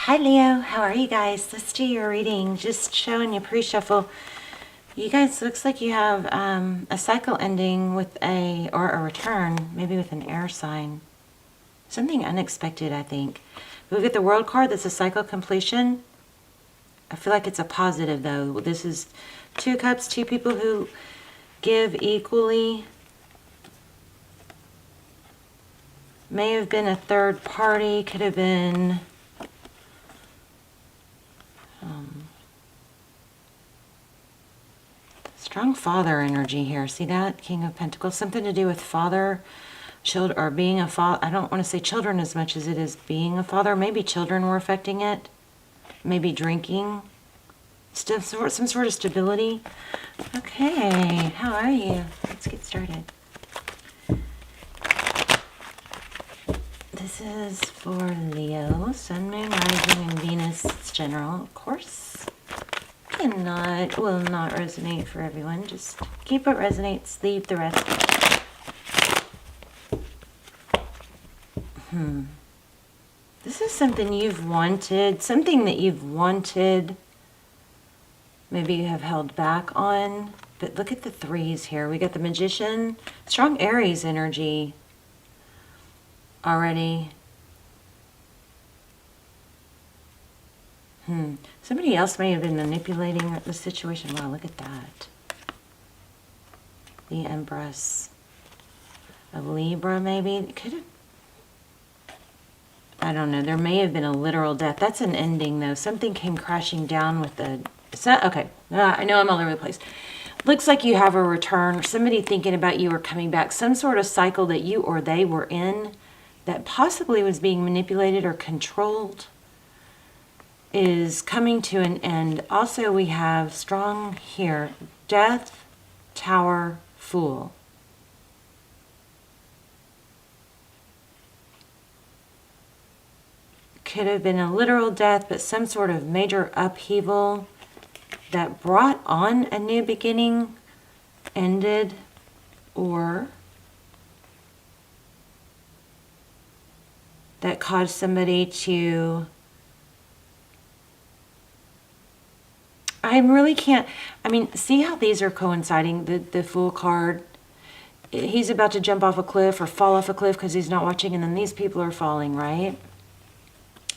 Hi Leo, how are you guys? Let's do your reading. Just showing you pre-shuffle. You guys, looks like you have a cycle ending with a return, maybe with an air sign. Something unexpected, I think. We get the World card, that's a cycle completion. I feel like it's a positive though. This is 2 cups, 2 people who give equally. May have been a third party, could have been strong father energy here. See that? King of Pentacles. Something to do with father, children, or being a father. I don't want to say children as much as it is being a father. Maybe children were affecting it. Maybe drinking. Still some sort of stability. Okay, how are you? Let's get started. This is for Leo, Sun, Moon, Rising, and Venus. It's general, of course. Will not resonate for everyone. Just keep what resonates, leave the rest. This is something you've wanted, something that you've wanted. Maybe you have held back on, but look at the 3s here. We got the Magician, strong Aries energy already. Somebody else may have been manipulating the situation. Wow, look at that. The Empress of Libra, maybe. Could have. I don't know. There may have been a literal death. That's an ending, though. Something came crashing down with the. It's not, okay. I know I'm all over the place. Looks like you have a return. Somebody thinking about you or coming back. Some sort of cycle that you or they were in that possibly was being manipulated or controlled is coming to an end. Also, we have strong here, Death, Tower, Fool. Could have been a literal death, but some sort of major upheaval that brought on a new beginning, ended, or that caused somebody to... I really can't, I mean, see how these are coinciding, the Fool card. He's about to jump off a cliff or fall off a cliff because he's not watching, and then these people are falling, right?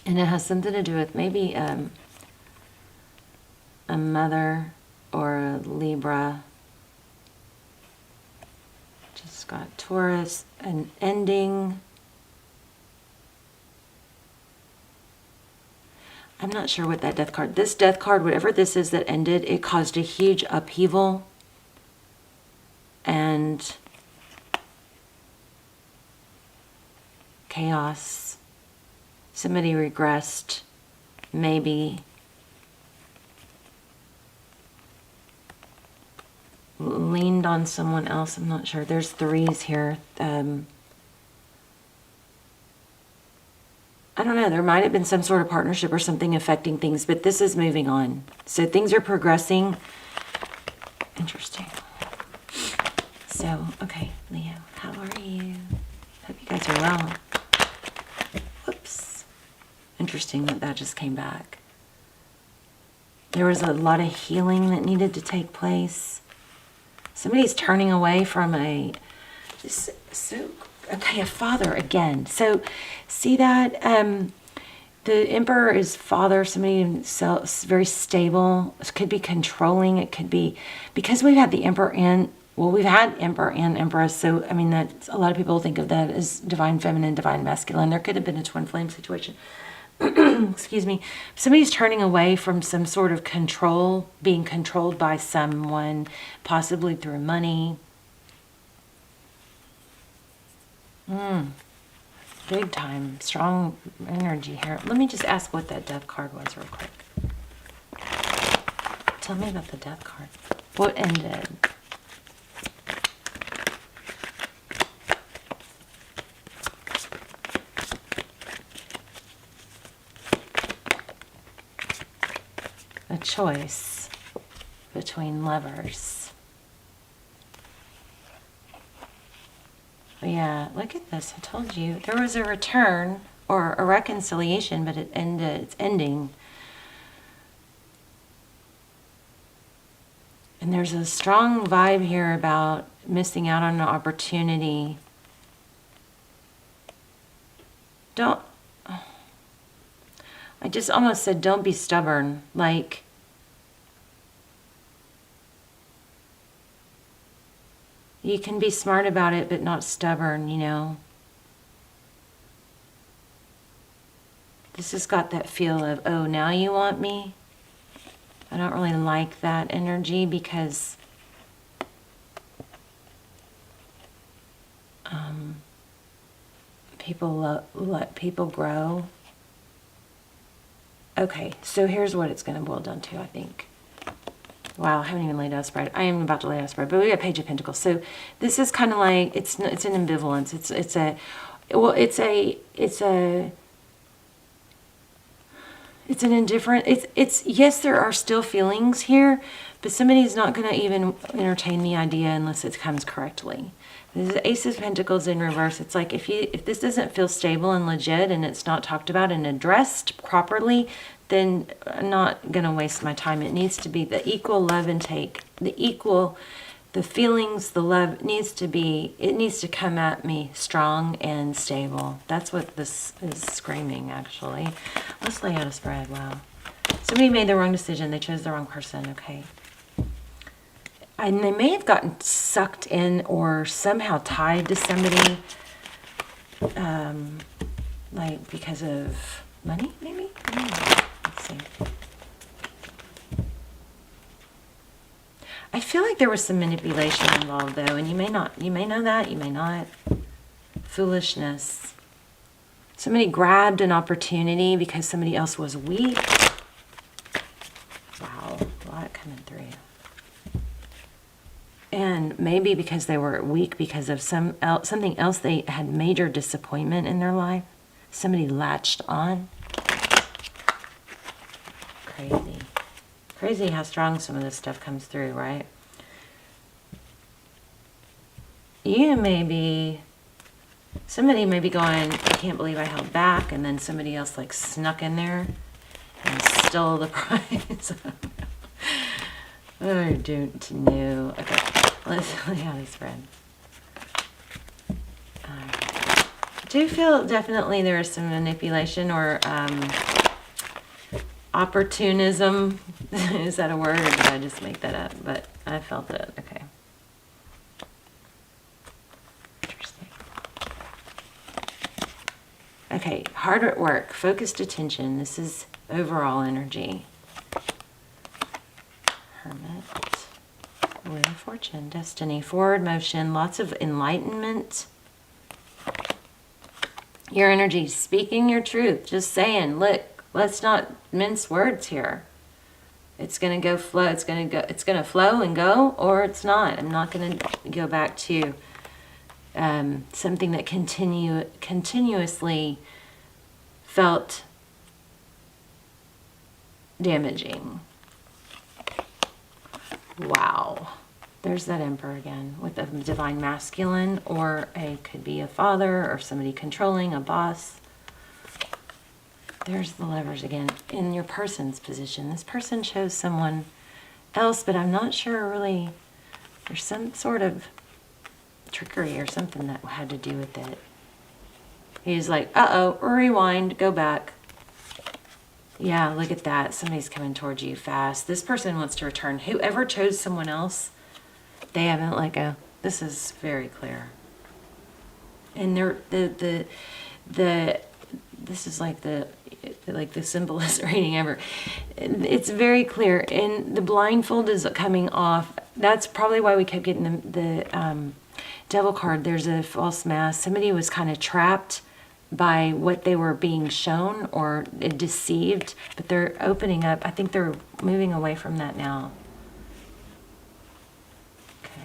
And it has something to do with maybe a mother or a Libra. Just got Taurus, an ending. I'm not sure what that death card, this death card, whatever this is that ended, it caused a huge upheaval and chaos. Somebody regressed, maybe leaned on someone else. I'm not sure. There's 3s here. I don't know, there might have been some sort of partnership or something affecting things, but this is moving on. So things are progressing. Interesting. So, okay, Leo, how are you? Hope you guys are well. Whoops. Interesting that that just came back. There was a lot of healing that needed to take place. Somebody's turning away from a... Okay, a father again. So, see that? The Emperor is father, somebody very stable. It could be controlling. It could be, because we've had the Emperor and, well, we've had Emperor and Empress. So, I mean, that's, a lot of people think of that as divine feminine, divine masculine. There could have been a twin flame situation. Excuse me. Somebody's turning away from some sort of control, being controlled by someone, possibly through money. Big time. Strong energy here. Let me just ask what that death card was real quick. Tell me about the death card. What ended? A choice between lovers. Yeah, look at this. I told you. There was a return. or a reconciliation, but it's ending. And there's a strong vibe here about missing out on an opportunity. I just almost said, don't be stubborn. Like, you can be smart about it, but not stubborn, you know. This has got that feel of, oh, now you want me? I don't really like that energy because people let people grow. Okay, so here's what it's going to boil down to, I think. Wow, I haven't even laid out a spread. I am about to lay out a spread, but we got Page of Pentacles. So this is kind of like, it's an ambivalence. It's an indifferent, yes, there are still feelings here, but somebody's not going to even entertain the idea unless it comes correctly. This is Ace of Pentacles in reverse. It's like, if this doesn't feel stable and legit and it's not talked about and addressed properly, then I'm not going to waste my time. It needs to be the equal love and take, the feelings, the love it needs to come at me strong and stable. That's what this is screaming, actually. Let's lay out a spread. Wow. Somebody made the wrong decision. They chose the wrong person. Okay. And they may have gotten sucked in or somehow tied to somebody, like because of money, maybe? I don't know. Let's see. I feel like there was some manipulation involved, though, and you may know that, you may not. Foolishness. Somebody grabbed an opportunity because somebody else was weak. Wow, a lot coming through. And maybe because they were weak because of something else, they had major disappointment in their life. Somebody latched on. Crazy. Crazy how strong some of this stuff comes through, right? Somebody may be going, I can't believe I held back, and then somebody else like snuck in there and stole the prize. I don't know. Okay, let's lay out a spread. I do feel definitely there is some manipulation or opportunism. Is that a word, or did I just make that up? But I felt it. Okay. Interesting. Okay, hard at work, focused attention. This is overall energy. Hermit, Wheel of Fortune, Destiny, forward motion, lots of enlightenment. Your energy, speaking your truth, just saying, look, let's not mince words here. It's going to go flow, it's going to flow and go, or it's not. I'm not going to go back to something that continuously felt damaging. Wow. There's that Emperor again with a divine masculine, or could be a father or somebody controlling, a boss. There's the Lovers again in your person's position. This person chose someone else, but I'm not sure really. There's some sort of trickery or something that had to do with it. He's like, uh-oh, rewind, go back. Yeah, look at that. Somebody's coming towards you fast. This person wants to return. Whoever chose someone else, they haven't let go. This is very clear. And this is like the simplest reading ever. It's very clear. And the blindfold is coming off. That's probably why we kept getting the Devil card. There's a false mask. Somebody was kind of trapped by what they were being shown or deceived, but they're opening up. I think they're moving away from that now. Okay.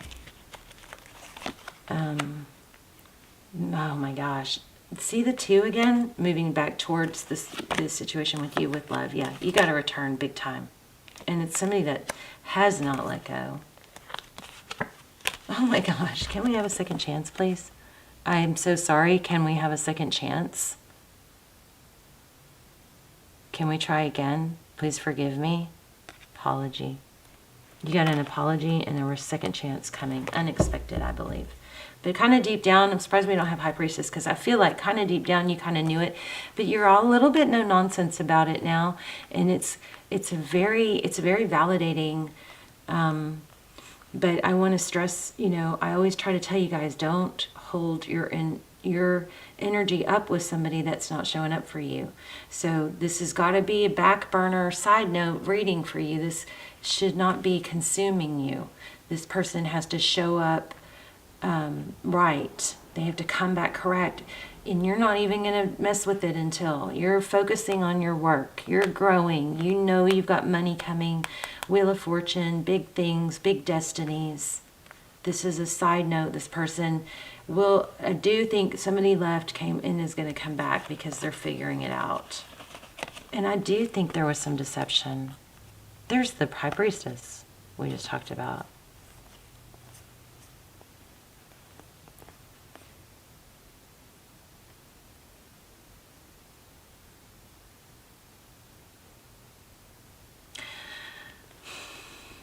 Oh my gosh. See the 2 again? Moving back towards this situation with you with love. Yeah, you got to return big time. And it's somebody that has not let go. Oh my gosh. Can we have a second chance, please? I'm so sorry. Can we have a second chance? can we try again? Please forgive me. Apology. You got an apology, and there was a second chance coming. Unexpected, I believe. But kind of deep down, I'm surprised we don't have High Priestess, because I feel like kind of deep down you kind of knew it, but you're all a little bit no nonsense about it now, and it's very validating. But I want to stress, I always try to tell you guys, don't hold your energy up with somebody that's not showing up for you. So this has got to be a back burner side note reading for you. This should not be consuming you. This person has to show up right. They have to come back correct. And you're not even going to mess with it until you're focusing on your work. You're growing. You know you've got money coming. Wheel of Fortune, big things, big destinies. This is a side note. This person I do think somebody left, came and is going to come back because they're figuring it out. And I do think there was some deception. There's the High Priestess we just talked about.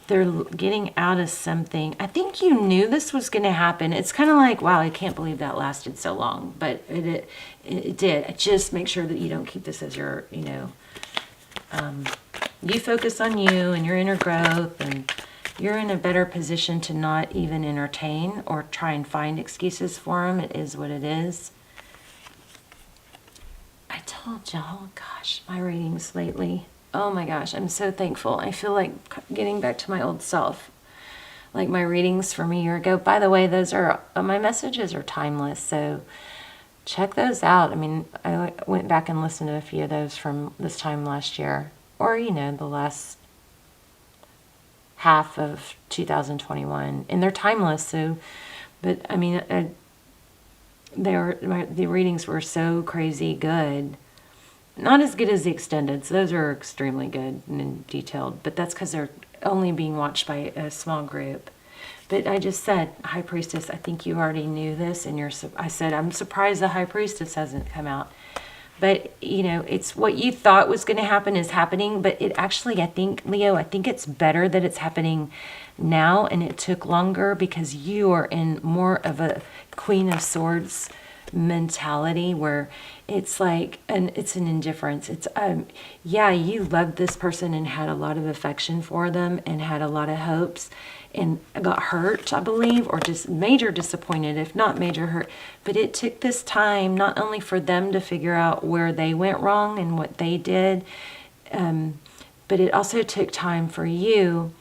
They're getting out of something. I think you knew this was going to happen. It's kind of like, wow, I can't believe that lasted so long. But it did. Just make sure that you don't keep this as your, you focus on you and your inner growth, and you're in a better position to not even entertain or try and find excuses for them. It is what it is. I told y'all, gosh, my readings lately. Oh my gosh, I'm so thankful. I feel like getting back to my old self. Like my readings from a year ago. By the way, those are, my messages are timeless, so check those out. I mean, I went back and listened to a few of those from this time last year. Or, the last half of 2021. And they're timeless, so, but I mean, the readings were so crazy good. Not as good as the extended. So those are extremely good and detailed, but that's because they're only being watched by a small group. But I just said, High Priestess, I think you already knew this, and I said, I'm surprised the High Priestess hasn't come out. But, it's what you thought was going to happen is happening, but it actually, I think, Leo, I think it's better that it's happening now, and it took longer because you are in more of a Queen of Swords mentality where it's like, and it's an indifference. It's yeah, you loved this person and had a lot of affection for them and had a lot of hopes and got hurt, I believe, or just major disappointed, if not major hurt. But it took this time not only for them to figure out where they went wrong and what they did, but it also took time for you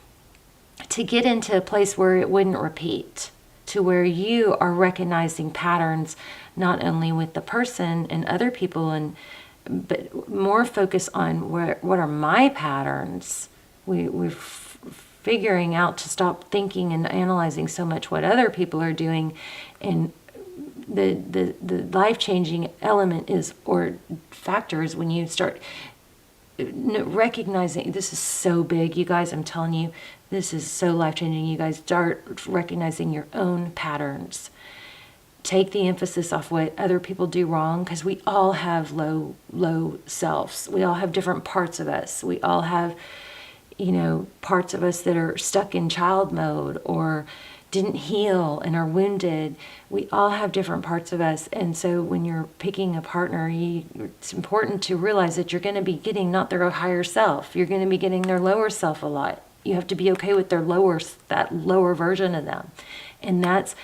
to get into a place where it wouldn't repeat, to where you are recognizing patterns not only with the person and other people, but more focus on what are my patterns. We're figuring out to stop thinking and analyzing so much what other people are doing, and the life-changing element is, or factor is, when you start recognizing, this is so big, you guys, I'm telling you, this is so life-changing. You guys start recognizing your own patterns. Take the emphasis off what other people do wrong, because we all have low selves. We all have different parts of us. We all have, parts of us that are stuck in child mode or didn't heal and are wounded. We all have different parts of us. And so when you're picking a partner, it's important to realize that you're going to be getting not their higher self. You're going to be getting their lower self a lot. You have to be okay with that lower version of them. And that's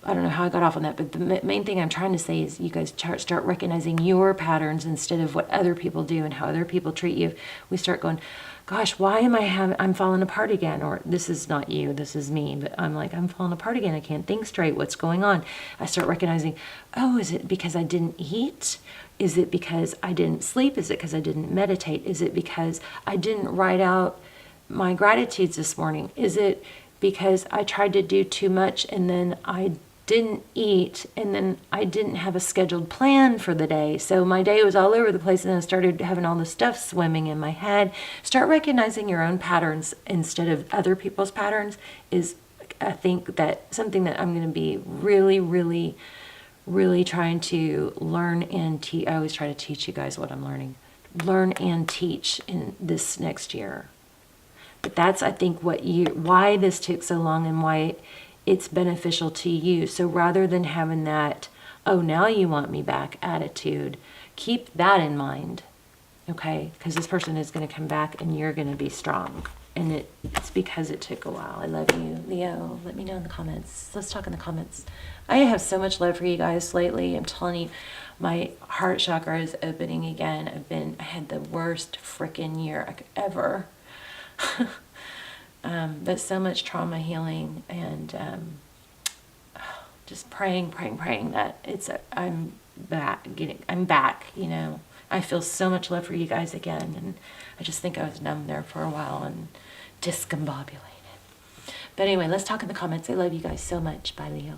I don't know how I got off on that, but the main thing I'm trying to say is you guys start recognizing your patterns instead of what other people do and how other people treat you. We start going, gosh, why am I'm falling apart again? Or this is not you, this is me. But I'm like, I'm falling apart again. I can't think straight. What's going on? I start recognizing, oh, is it because I didn't eat? Is it because I didn't sleep? Is it because I didn't meditate? Is it because I didn't write out my gratitudes this morning? Is it because I tried to do too much and then I didn't eat, and then I didn't have a scheduled plan for the day, so my day was all over the place, and I started having all this stuff swimming in my head. Start recognizing your own patterns instead of other people's patterns is, I think, that something that I'm going to be really, really trying to learn and I always try to teach you guys what I'm learning. learn and teach in this next year. But that's, I think, why this took so long and why it's beneficial to you. So rather than having that, oh, now you want me back attitude, keep that in mind, okay? Because this person is going to come back and you're going to be strong. And it's because it took a while. I love you, Leo. Let me know in the comments. Let's talk in the comments. I have so much love for you guys lately. I'm telling you, my heart chakra is opening again. I had the worst freaking year I could ever. But so much trauma healing and just praying that I'm back, you know. I feel so much love for you guys again, and I just think I was numb there for a while and discombobulated. But anyway, let's talk in the comments. I love you guys so much. Bye, Leo.